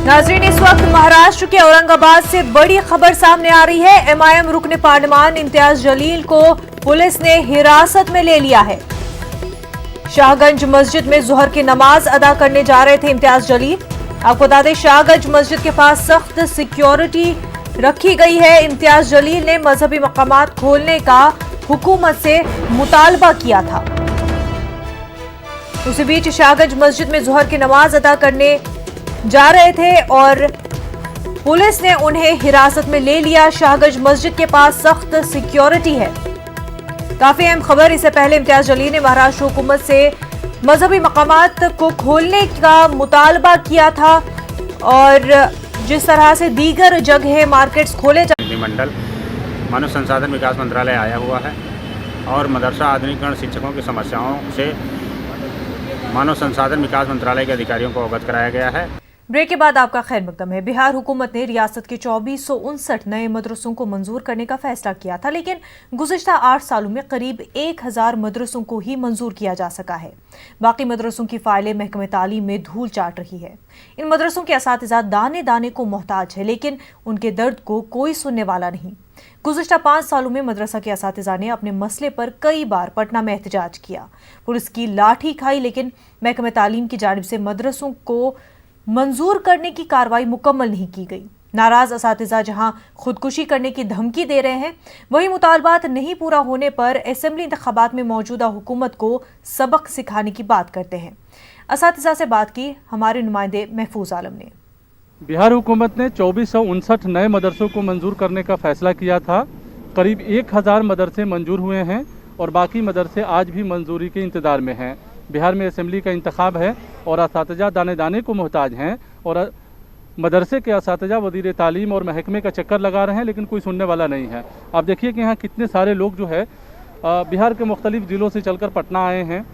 नाजरीन, इस वक्त महाराष्ट्र के औरंगाबाद से बड़ी खबर सामने आ रही है। एमआईएम रुकने पार्लियामान इम्तियाज जलील को पुलिस ने हिरासत में ले लिया है। शाहगंज मस्जिद में जोहर की नमाज अदा करने जा रहे थे इम्तियाज जलील। आपको बता दें, शाहगंज मस्जिद के पास सख्त सिक्योरिटी रखी गई है। इम्तियाज जलील ने मजहबी मकामात खोलने का हुकूमत से मुतालबा किया था। उसी बीच शाहगंज मस्जिद में जोहर की नमाज अदा करने जा रहे थे और पुलिस ने उन्हें हिरासत में ले लिया। शाहगंज मस्जिद के पास सख्त सिक्योरिटी है। काफी अहम खबर। इससे पहले इम्तियाज जलील ने महाराष्ट्र हुकूमत से मजहबी मकामात को खोलने का मुतालबा किया था और जिस तरह से दीगर जगह मार्केट्स खोले मंडल मानव संसाधन विकास मंत्रालय आया हुआ है और मदरसा आधुनिकीकरण शिक्षकों की समस्याओं से मानव संसाधन विकास मंत्रालय के अधिकारियों को अवगत कराया गया है। ब्रेक के बाद आपका खैर मकदम है। बिहार हुकूमत ने रियासत के 2459 नए मदरसों को मंजूर करने का फैसला किया था, लेकिन गुज़िश्ता 8 सालों में करीब 1000 मदरसों को ही मंजूर किया जा सका है। बाकी मदरसों की फाइलें महकमे तालीम में धूल चाट रही है। इन मदरसों के असातिज़ा दाने दाने को मोहताज है, लेकिन उनके दर्द को कोई सुनने वाला नहीं। गुज़िश्ता 5 सालों में मदरसा के असातिज़ा ने अपने मसले पर कई बार पटना में एहतजाज किया, पुलिस की लाठी खाई, लेकिन महकमे तालीम की जानिब से मदरसों को मंजूर करने की कार्रवाई मुकम्मल नहीं की गई। नाराज असातिज़ा जहां खुदकुशी करने की धमकी दे रहे हैं, वहीं मुतालबात नहीं पूरा होने पर असेंबली इंतखाबात में मौजूदा हुकूमत को सबक सिखाने की बात करते हैं। असातिज़ा से बात की हमारे नुमाइंदे महफूज आलम ने। बिहार हुकूमत ने 2459 नए मदरसों को मंजूर करने का फैसला किया था। करीब 1000 मदरसे मंजूर हुए हैं और बाकी मदरसे आज भी मंजूरी के इंतज़ार में हैं। बिहार में असेंबली का इंतखाब है और असातिज़ा दाने दाने को मोहताज हैं और मदरसे के असातिज़ा वज़ीर तालीम और महकमे का चक्कर लगा रहे हैं, लेकिन कोई सुनने वाला नहीं है। आप देखिए कि यहाँ कितने सारे लोग जो है बिहार के मुख्तलिफ ज़िलों से चलकर पटना आए हैं।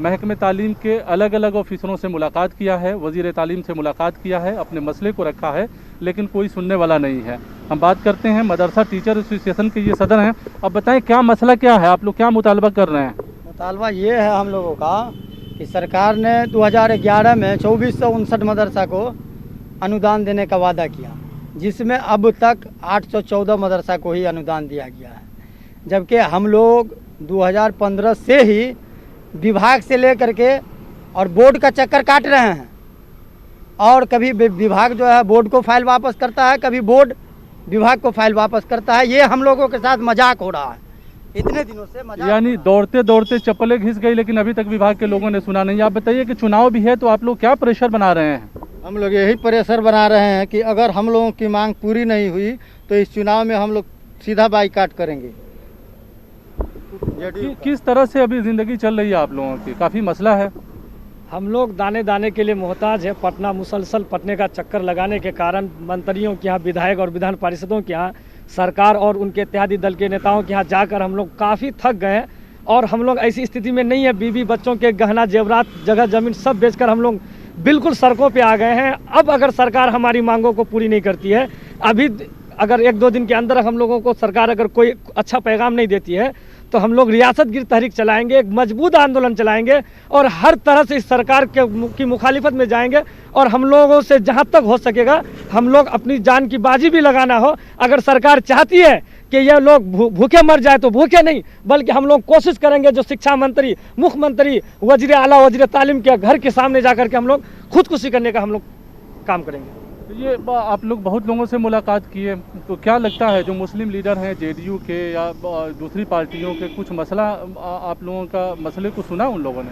महकमे तालीम के अलग अलग ऑफिसरों से मुलाकात किया है, वज़ीर तालीम से मुलाकात किया है, अपने मसले को रखा है, लेकिन कोई सुनने वाला नहीं है। हम बात करते हैं मदरसा टीचर एसोसिएशन के ये सदर हैं। अब बताएं, क्या मसला क्या है, आप लोग क्या मुतालबा कर रहे हैं? मुतालबा ये है हम लोगों का कि सरकार ने 2011 में 2459 मदरसा को अनुदान देने का वादा किया, जिसमें अब तक 814 मदरसा को ही अनुदान दिया गया है, जबकि हम लोग 2015 से ही विभाग से लेकर के और बोर्ड का चक्कर काट रहे हैं। और कभी विभाग जो है बोर्ड को फाइल वापस करता है, कभी बोर्ड विभाग को फाइल वापस करता है। ये हम लोगों के साथ मजाक हो रहा है इतने दिनों से। यानी दौड़ते दौड़ते चप्पलें घिस गई, लेकिन अभी तक विभाग के लोगों ने सुना नहीं। आप बताइए कि चुनाव भी है, तो आप लोग क्या प्रेशर बना रहे हैं? हम लोग यही प्रेशर बना रहे हैं कि अगर हम लोगों की मांग पूरी नहीं हुई तो इस चुनाव में हम लोग सीधा बाईकाट करेंगे। किस तरह से अभी ज़िंदगी चल रही है आप लोगों की? काफ़ी मसला है। हम लोग दाने दाने के लिए मोहताज है। पटना मुसलसल पटने का चक्कर लगाने के कारण मंत्रियों के यहाँ, विधायक और विधान पार्षदों के यहाँ, सरकार और उनके इत्यादि दल के नेताओं के यहाँ जाकर हम लोग काफ़ी थक गए हैं और हम लोग ऐसी स्थिति में नहीं है। बीवी बच्चों के गहना जेवरात, जगह ज़मीन सब बेचकर हम लोग बिल्कुल सड़कों पे आ गए हैं। अब अगर सरकार हमारी मांगों को पूरी नहीं करती है, अभी अगर 1-2 दिन के अंदर हम लोगों को सरकार अगर कोई अच्छा पैगाम नहीं देती है, तो हम लोग रियासत गिर तहरीक चलाएंगे, एक मजबूत आंदोलन चलाएंगे और हर तरह से इस सरकार की मुखालिफत में जाएंगे। और हम लोगों से जहां तक हो सकेगा हम लोग अपनी जान की बाजी भी लगाना हो। अगर सरकार चाहती है कि ये लोग भूखे मर जाए तो भूखे नहीं, बल्कि हम लोग कोशिश करेंगे जो शिक्षा मंत्री, मुख्यमंत्री, वजीर आला, वजीर तालीम के घर के सामने जाकर के हम लोग खुदकुशी करने का हम लोग काम करेंगे। ये आप लोग बहुत लोगों से मुलाकात किए, तो क्या लगता है जो मुस्लिम लीडर हैं जेडीयू के या दूसरी पार्टियों के, कुछ मसला आप लोगों का मसले को सुना उन लोगों ने?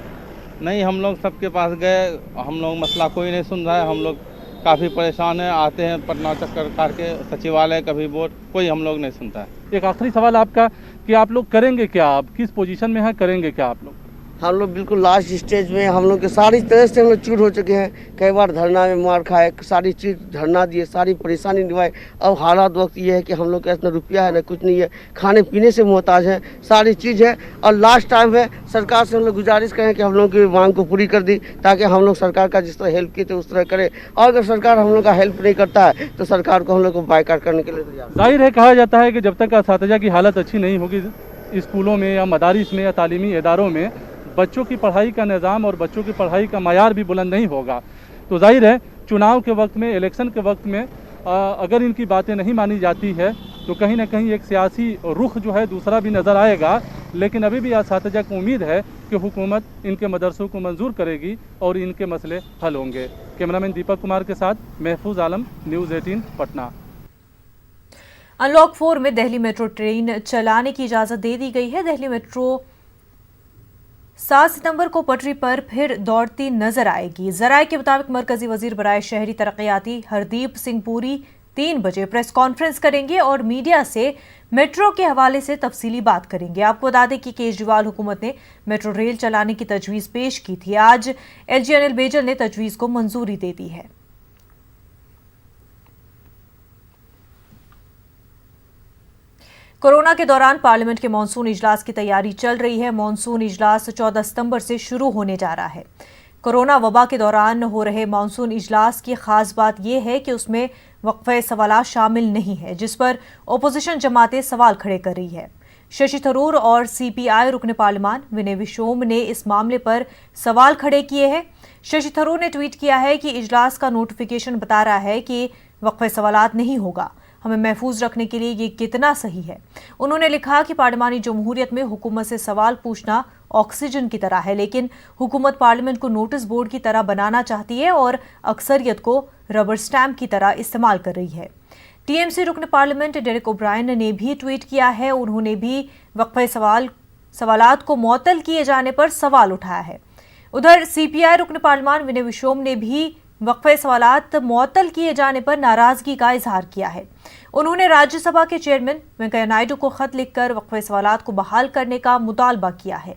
नहीं, हम लोग सबके पास गए, हम लोग मसला कोई नहीं सुन रहा है। हम लोग काफ़ी परेशान हैं, आते हैं पटना चक्कर काट के सचिवालय, कभी बोर्ड, कोई हम लोग नहीं सुनता है। एक आखिरी सवाल आपका कि आप लोग करेंगे क्या? आप किस पोजीशन में हैं, करेंगे क्या आप लोग? हम लोग बिल्कुल लास्ट स्टेज में, हम लोग के सारी तरह से हम लोग चूर हो चुके हैं। कई बार धरना में मार खाए, सारी चीज़ धरना दिए, सारी परेशानी निभाए। अब हालात वक्त ये है कि हम लोग के पास न रुपया है न कुछ नहीं है, खाने पीने से मोहताज है, सारी चीज़ है। और लास्ट टाइम है, सरकार से हम लोग गुजारिश करें कि हम लोग की मांग को पूरी कर दी, ताकि हम लोग सरकार का जिस तरह हेल्प किए थे उस तरह करें। और अगर सरकार हम लोग का हेल्प नहीं करता है तो सरकार को हम लोग को बाइकाट करने के लिए तैयार। जाहिर है, कहा जाता है कि जब तक असातिज़ा की हालत अच्छी नहीं होगी स्कूलों में या मदारिस में या तालीमी इदारों में, बच्चों की पढ़ाई का निज़ाम और बच्चों की पढ़ाई का मयार भी बुलंद नहीं होगा। तो जाहिर है चुनाव के वक्त में, इलेक्शन के वक्त में अगर इनकी बातें नहीं मानी जाती है तो कहीं ना कहीं एक सियासी रुख जो है दूसरा भी नज़र आएगा। लेकिन अभी भी असातिज़ा को उम्मीद है कि हुकूमत इनके मदरसों को मंजूर करेगी और इनके मसले हल होंगे। कैमरामैन दीपक कुमार के साथ महफूज आलम, न्यूज़ 18 पटना। अनलॉक 4 में दिल्ली मेट्रो ट्रेन चलाने की इजाज़त दे दी गई है। दिल्ली मेट्रो 7 सितंबर को पटरी पर फिर दौड़ती नजर आएगी। जराये के मुताबिक मरकजी वजीर बराए शहरी तरक्याती हरदीप सिंह पुरी 3 बजे प्रेस कॉन्फ्रेंस करेंगे और मीडिया से मेट्रो के हवाले से तफसीली बात करेंगे। आपको बता दें कि केजरीवाल हुकूमत ने मेट्रो रेल चलाने की तजवीज़ पेश की थी। आज एलजी अनिल बैजल ने तजवीज़ को मंजूरी दे दी है। कोरोना के दौरान पार्लियामेंट के मॉनसून इजलास की तैयारी चल रही है। मॉनसून इजलास 14 सितंबर से शुरू होने जा रहा है। कोरोना वबा के दौरान हो रहे मॉनसून इजलास की खास बात यह है कि उसमें वक्फे सवालात शामिल नहीं है, जिस पर ओपोजिशन जमातें सवाल खड़े कर रही है। शशि थरूर और सीपीआई रुकन पार्लियामान विनय विशोम ने इस मामले पर सवाल खड़े किए हैं। शशि थरूर ने ट्वीट किया है कि इजलास का नोटिफिकेशन बता रहा है कि वक्फे सवालात नहीं होगा, हमें महफूज रखने के लिए ये कितना सही है। उन्होंने लिखा कि पार्लिमानी जमहूरियत में हुकूमत से सवाल पूछना ऑक्सीजन की तरह है, लेकिन हुकूमत पार्लियामेंट को नोटिस बोर्ड की तरह बनाना चाहती है और अक्सरियत को रबर स्टैम्प की तरह इस्तेमाल कर रही है। टीएमसी रुकन पार्लियामेंट डेरेक ओब्रायन ने भी ट्वीट किया है। उन्होंने भी वक्फे सवालात को मुअत्तल किए जाने पर सवाल उठाया है। उधर सीपीआई रुकन पार्लियामान विनय विशोम ने भी वक्फे सवालात मुअत्तल किए जाने पर नाराजगी का इजहार किया है। उन्होंने राज्यसभा के चेयरमैन वेंकैया नायडू को खत लिखकर वक्फे सवालात को बहाल करने का मुतालबा किया है।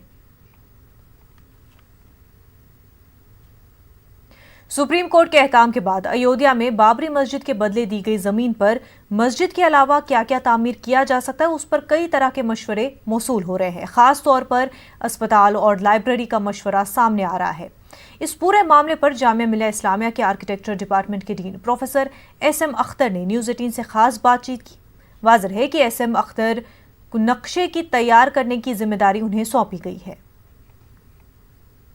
सुप्रीम कोर्ट के अहकाम के बाद अयोध्या में बाबरी मस्जिद के बदले दी गई जमीन पर मस्जिद के अलावा क्या क्या तामीर किया जा सकता है, उस पर कई तरह के मशवरे मौसूल हो रहे हैं। खास तौर पर अस्पताल और लाइब्रेरी का मशवरा सामने आ रहा है। इस पूरे मामले पर जामिया मिलिया इस्लामिया के आर्किटेक्चर डिपार्टमेंट के डीन प्रोफेसर एसएम अख्तर ने न्यूज़ 18 से खास बातचीत की। वाज़ेह है कि एसएम अख्तर को नक्शे की तैयार करने की जिम्मेदारी उन्हें सौंपी गई है।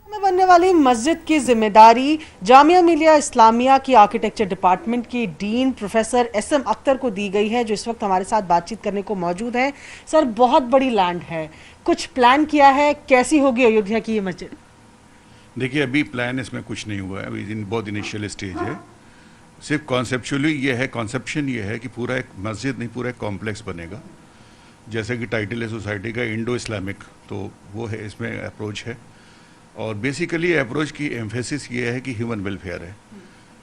में बनने वाली मस्जिद की जिम्मेदारी जामिया मिलिया इस्लामिया की आर्किटेक्चर डिपार्टमेंट की डीन प्रोफेसर एसएम अख्तर को दी गई है, जो इस वक्त हमारे साथ बातचीत करने को मौजूद है। सर, बहुत बड़ी लैंड है, कुछ प्लान किया है, कैसी होगी अयोध्या की ये मस्जिद? देखिए, अभी प्लान इसमें कुछ नहीं हुआ है, अभी बहुत इनिशियल स्टेज है। सिर्फ कॉन्सेप्चुअली ये है, कॉन्सेप्शन ये है कि पूरा एक मस्जिद नहीं, पूरा एक कॉम्प्लेक्स बनेगा। जैसे कि टाइटल है सोसाइटी का इंडो इस्लामिक, तो वो है, इसमें अप्रोच है। और बेसिकली अप्रोच की एम्फेसिस ये है कि ह्यूमन वेलफेयर है,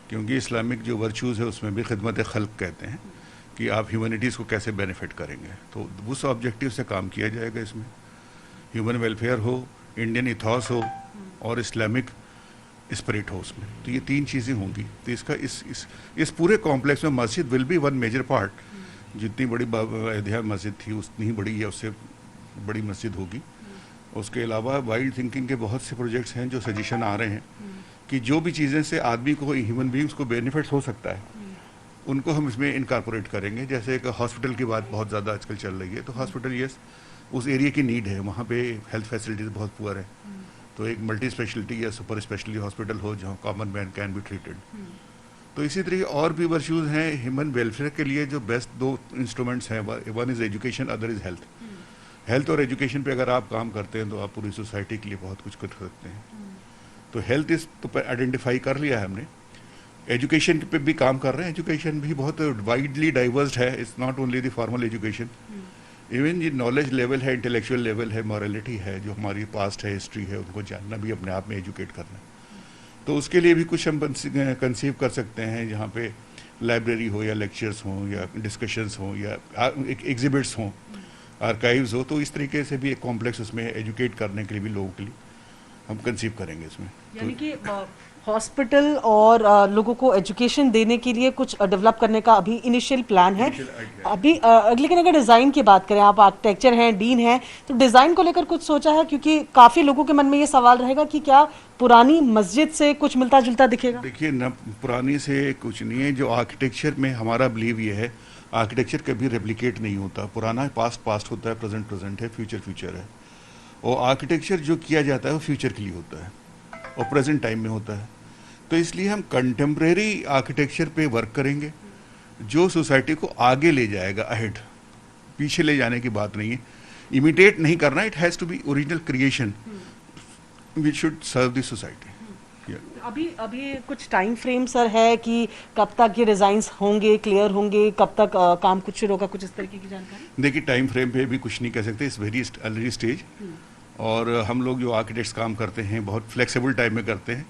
क्योंकि इस्लामिक जो वर्चूज़ है उसमें भी खिदमत खल्क कहते हैं कि आप ह्यूमैनिटीज़ को कैसे बेनिफिट करेंगे। तो उस ऑब्जेक्टिव से काम किया जाएगा। इसमें ह्यूमन वेलफेयर हो, इंडियन इथॉस हो और इस्लामिक स्पिरिट हो उसमें, तो ये 3 चीज़ें होंगी। तो इसका इस पूरे कॉम्प्लेक्स में मस्जिद will be one major part. जितनी बड़ी अयोध्या मस्जिद थी उतनी ही बड़ी या उससे बड़ी मस्जिद होगी। उसके अलावा वाइल्ड थिंकिंग के बहुत से प्रोजेक्ट्स हैं जो सजेशन आ रहे हैं कि जो भी चीज़ें से आदमी को, ह्यूमन बींग्स को बेनिफिट्स हो सकता है, उनको हम इसमें इनकॉर्पोरेट करेंगे। जैसे एक हॉस्पिटल की बात बहुत ज़्यादा आजकल चल रही है, तो हॉस्पिटल यस उस एरिया की नीड है, वहाँ पे हेल्थ फैसिलिटीज़ बहुत पुअर है, तो एक मल्टी स्पेशलिटी या सुपर स्पेशलिटी हॉस्पिटल हो जहाँ common man can be treated. तो इसी तरीके और भी वर्च्यूज़ हैं ह्यूमन वेलफेयर के लिए। जो बेस्ट 2 इंस्ट्रूमेंट्स हैं, one is education, other is health. Health और एजुकेशन पे अगर आप काम करते हैं तो आप पूरी सोसाइटी के लिए बहुत कुछ कर सकते हैं। तो हेल्थ इस तो आइडेंटिफाई कर लिया है हमने। एजुकेशन पे भी काम कर रहे हैं। एजुकेशन भी बहुत वाइडली डाइवर्स्ड है, it's not only the formal education, even ये नॉलेज लेवल है, इंटेलेक्चुअल लेवल है, मॉरलिटी है, जो हमारी पास्ट है, हिस्ट्री है, उनको जानना भी अपने आप में एजुकेट करना। तो उसके लिए भी कुछ हम कंसीव कर सकते हैं, जहाँ पे लाइब्रेरी हो या लेक्चर्स हों या डिस्कशंस हों या एग्जिबिट्स हों, आर्काइव्स हो। तो इस तरीके से भी एक कॉम्प्लेक्स उसमें एजुकेट करने के लिए भी लोगों के लिए हम कंसीव करेंगे इसमें। यानी कि हॉस्पिटल और लोगों को एजुकेशन देने के लिए कुछ डेवलप करने का अभी इनिशियल प्लान है अभी। लेकिन अगर डिज़ाइन की बात करें, आप आर्किटेक्चर हैं, डीन हैं, तो डिज़ाइन को लेकर कुछ सोचा है? क्योंकि काफ़ी लोगों के मन में ये सवाल रहेगा कि क्या पुरानी मस्जिद से कुछ मिलता जुलता दिखेगा? देखिए, न पुरानी से कुछ नहीं है। जो आर्किटेक्चर में हमारा बिलीव ये है, आर्किटेक्चर कभी रेप्लिकेट नहीं होता। पुराना पास्ट होता है, प्रेजेंट है, फ्यूचर है। और आर्किटेक्चर जो किया जाता है वो फ्यूचर के लिए होता है और प्रेजेंट टाइम में होता है। तो इसलिए हम कंटेम्प्रेरी आर्किटेक्चर पे वर्क करेंगे जो सोसाइटी को आगे ले जाएगा, अहेड। पीछे ले जाने की बात नहीं है, इमिटेट नहीं करना, it has to be original creation which should serve the society. अभी कुछ टाइम फ्रेम सर है कि कब तक ये डिजाइन्स होंगे, क्लियर होंगे, कब तक काम कुछ शुरू होगा, कुछ इस तरीके की जानकारी? देखिए, टाइम फ्रेम पे भी कुछ नहीं कह सकते, इट्स वेरी अर्ली स्टेज। और हम लोग जो आर्किटेक्ट्स काम करते हैं बहुत फ्लेक्सिबल टाइम में करते हैं,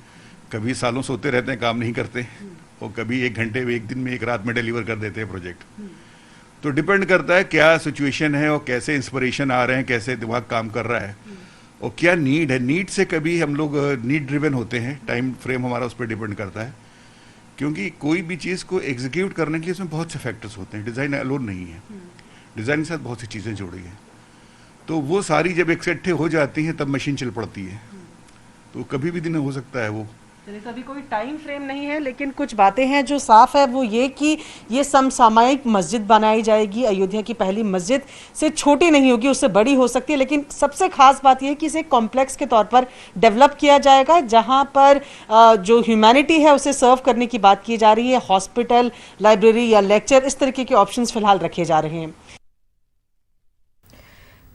कभी सालों सोते रहते हैं, काम नहीं करते, और कभी 1 घंटे में, 1 दिन में, 1 रात में डिलीवर कर देते हैं प्रोजेक्ट। तो डिपेंड करता है क्या सिचुएशन है और कैसे इंस्पिरेशन आ रहे हैं, कैसे दिमाग काम कर रहा है और क्या नीड है। नीड से कभी हम लोग नीड ड्रिवन होते हैं, टाइम फ्रेम हमारा उस पर डिपेंड करता है, क्योंकि कोई भी चीज़ को एग्जीक्यूट करने के लिए उसमें बहुत से फैक्टर्स होते हैं, डिज़ाइन अलोन नहीं है, डिज़ाइन के साथ बहुत सी चीज़ें जुड़ी हैं। तो वो सारी जब इकट्ठे हो जाती हैं तब मशीन चल पड़ती है, तो कभी भी दिन हो सकता है वो। चलिए, तो अभी कोई टाइम फ्रेम नहीं है, लेकिन कुछ बातें हैं जो साफ है, वो ये कि ये समसामयिक मस्जिद बनाई जाएगी। अयोध्या की पहली मस्जिद से छोटी नहीं होगी, उससे बड़ी हो सकती है, लेकिन सबसे खास बात ये है कि इसे कॉम्प्लेक्स के तौर पर डेवलप किया जाएगा, जहां पर जो ह्यूमैनिटी है उसे सर्व करने की बात की जा रही है। हॉस्पिटल, लाइब्रेरी या लेक्चर, इस तरीके के ऑप्शंस फिलहाल रखे जा रहे हैं।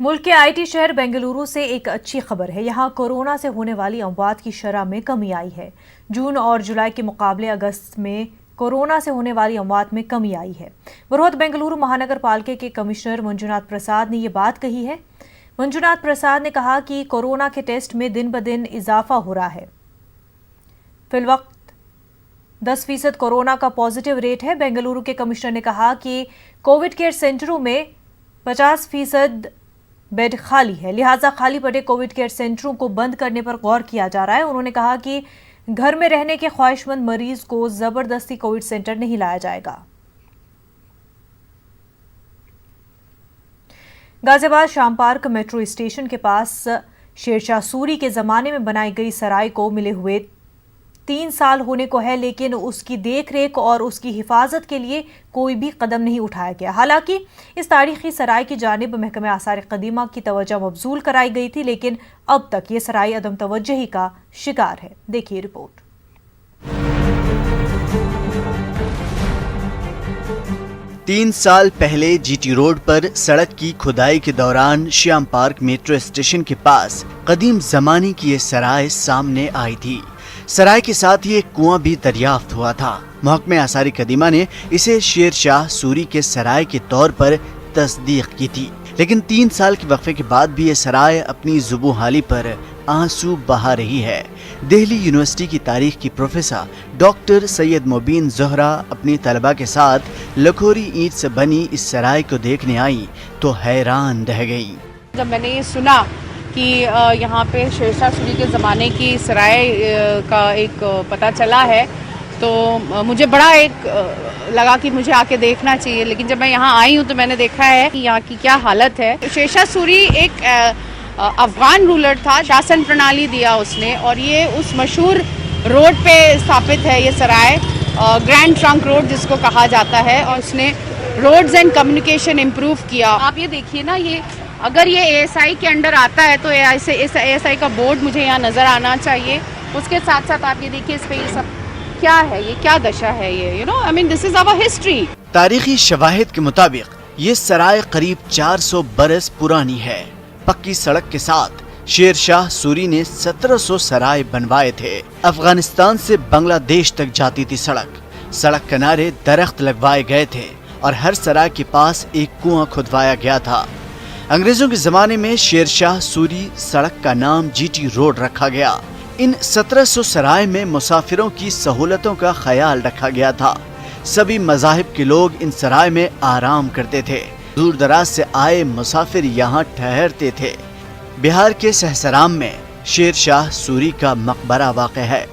मुल्क के आईटी शहर बेंगलुरु से एक अच्छी खबर है। यहाँ कोरोना से होने वाली अमवात की शरह में कमी आई है। जून और जुलाई के मुकाबले अगस्त में कोरोना से होने वाली अमवात में कमी आई है। बृहद बेंगलुरु महानगर पालिका के कमिश्नर मंजुनाथ प्रसाद ने ये बात कही है। मंजुनाथ प्रसाद ने कहा कि कोरोना के टेस्ट में दिन ब दिन इजाफा हो रहा है। फिलवक्त 10% कोरोना का पॉजिटिव रेट है। बेंगलुरु के कमिश्नर ने कहा कि कोविड केयर सेंटरों में 50% बेड खाली है, लिहाजा खाली पड़े कोविड केयर सेंटरों को बंद करने पर गौर किया जा रहा है। उन्होंने कहा कि घर में रहने के ख्वाहिशमंद मरीज को जबरदस्ती कोविड सेंटर नहीं लाया जाएगा। गाजियाबाद शाम पार्क मेट्रो स्टेशन के पास शेरशाह सूरी के जमाने में बनाई गई सराय को मिले हुए 3 साल होने को है, लेकिन उसकी देखरेख और उसकी हिफाजत के लिए कोई भी कदम नहीं उठाया गया। हालांकि इस तारीखी सराय की जानिब महकमे आसार कदीमा की तवज्जो मबजूल कराई गई थी, लेकिन अब तक ये सराय अदम तवज्जोही का शिकार है। देखिए रिपोर्ट। तीन साल पहले जीटी रोड पर सड़क की खुदाई के दौरान श्याम पार्क मेट्रो स्टेशन के पास कदीम जमाने की ये सराय सामने आई थी। सराय के साथ ही एक कुआं भी दरियाफ्त हुआ था। महकमे आसारी कदीमा ने इसे शेरशाह सूरी के सराय के तौर पर तस्दीक की थी, लेकिन 3 साल के वक्फे के बाद भी ये सराय अपनी जुबू हाली पर आंसू बहा रही है। दिल्ली यूनिवर्सिटी की तारीख की प्रोफेसर डॉक्टर सैयद मुबीन जोहरा अपनी तलबा के साथ लखोरी ईंट से बनी इस सराय को देखने आई तो हैरान रह गई। जब मैंने ये सुना कि यहाँ पे शेरशाह सूरी के ज़माने की सराय का एक पता चला है, तो मुझे बड़ा एक लगा कि मुझे आके देखना चाहिए। लेकिन जब मैं यहाँ आई हूँ तो मैंने देखा है कि यहाँ की क्या हालत है। शेरशाह सूरी एक अफगान रूलर था, शासन प्रणाली दिया उसने, और ये उस मशहूर रोड पे स्थापित है ये सराय, ग्रैंड ट्रंक रोड जिसको कहा जाता है, और उसने रोड्स एंड कम्युनिकेशन इम्प्रूव किया। आप ये देखिए ना, ये अगर ये एएसआई के अंडर आता है तो एएसआई का बोर्ड मुझे यहाँ नज़र आना चाहिए। उसके साथ साथ आप ये देखिए इस पे ये सब क्या है, ये क्या दशा है, ये you know I mean this is our history. तारीखी शवाहिद के मुताबिक ये सराय करीब 400 बरस पुरानी है। पक्की सड़क के साथ शेरशाह सूरी ने 1700 सराय बनवाए थे। अफगानिस्तान से बांग्लादेश तक जाती थी सड़क। सड़क किनारे दरख्त लगवाए गए थे और हर सराय के पास एक कुआं खुदवाया गया था। अंग्रेजों के जमाने में शेरशाह सूरी सड़क का नाम जीटी रोड रखा गया। इन 1700 सराय में मुसाफिरों की सहूलतों का ख्याल रखा गया था। सभी मज़ाहिब के लोग इन सराय में आराम करते थे। दूर दराज से आए मुसाफिर यहाँ ठहरते थे। बिहार के सहसराम में शेरशाह सूरी का मकबरा वाक़ है।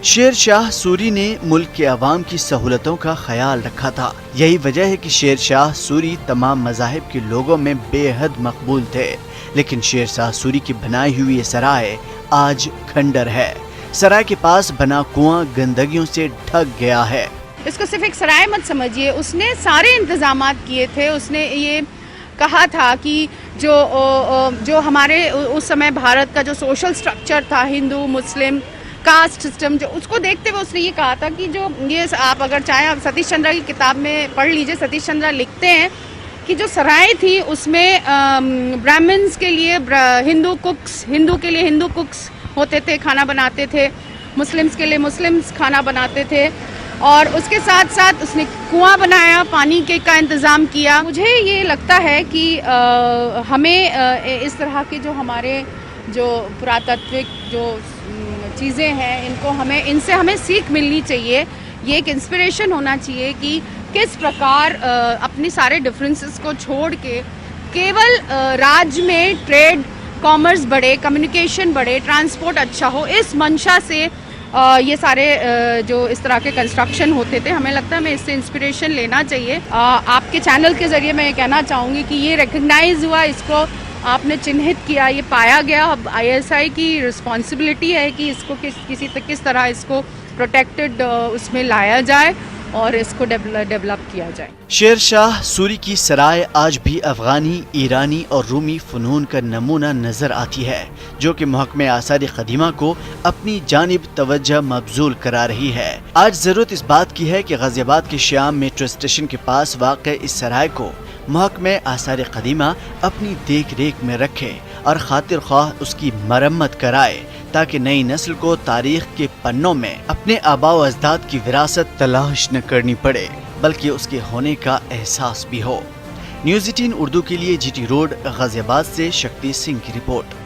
शेरशाह सूरी ने मुल्क के अवाम की सहूलतों का ख्याल रखा था। यही वजह है कि शेरशाह सूरी तमाम मज़ाहिब के लोगों में बेहद मकबूल थे। लेकिन शेरशाह सूरी की बनाई हुई ये सराय आज खंडर है। सराय के पास बना कुआं गंदगियों से ढक गया है। इसको सिर्फ एक सराय मत समझिए, उसने सारे इंतजामात किए थे। उसने ये कहा था कि जो हमारे उस समय भारत का जो सोशल स्ट्रक्चर था, हिंदू मुस्लिम कास्ट सिस्टम, जो उसको देखते हुए उसने ये कहा था कि जो ये आप अगर चाहें आप सतीश चंद्रा की किताब में पढ़ लीजिए। सतीश चंद्रा लिखते हैं कि जो सराय थी उसमें ब्राह्मण्स के लिए हिंदू कुक्स, हिंदू के लिए हिंदू कुक्स होते थे, खाना बनाते थे, मुस्लिम्स के लिए मुस्लिम्स खाना बनाते थे, और उसके साथ साथ उसने कुआं बनाया, पानी के का इंतज़ाम किया। मुझे ये लगता है कि हमें इस तरह के जो हमारे जो पुरातात्विक जो चीज़ें हैं इनसे हमें सीख मिलनी चाहिए। ये एक इंस्पिरेशन होना चाहिए कि किस प्रकार अपने सारे डिफरेंसेस को छोड़ के केवल राज्य में ट्रेड कॉमर्स बढ़े, कम्युनिकेशन बढ़े, ट्रांसपोर्ट अच्छा हो, इस मंशा से ये सारे जो इस तरह के कंस्ट्रक्शन होते थे। हमें लगता है हमें इससे इंस्पिरेशन लेना चाहिए। आपके चैनल के ज़रिए मैं ये कहना चाहूँगी कि ये रिकग्नाइज हुआ, इसको आपने चिन्हित किया, ये पाया गया। अब ISI की रिस्पॉन्सिबिलिटी है कि इसको किस तरह इसको प्रोटेक्टेड उसमें लाया जाए और इसको डेवलप किया जाए। शेर शाह सूरी की सराय आज भी अफगानी, ईरानी और रूमी फ़नून का नमूना नजर आती है, जो कि महकमे आसार क़दीमा को अपनी जानिब तवज्जो मबजूल करा रही है। आज जरूरत इस बात की है कि गाजियाबाद के श्याम मेट्रो स्टेशन के पास वाक़े इस सराय को महकमे आसार क़दीमा अपनी देख रेख में रखे और खातिर ख्वाह उसकी मरम्मत कराए, ताकि नई नस्ल को तारीख के पन्नों में अपने आबा व अजदाद की विरासत तलाश न करनी पड़े, बल्कि उसके होने का एहसास भी हो। न्यूज़ 18 उर्दू के लिए GT रोड गाजियाबाद से शक्ति सिंह की रिपोर्ट।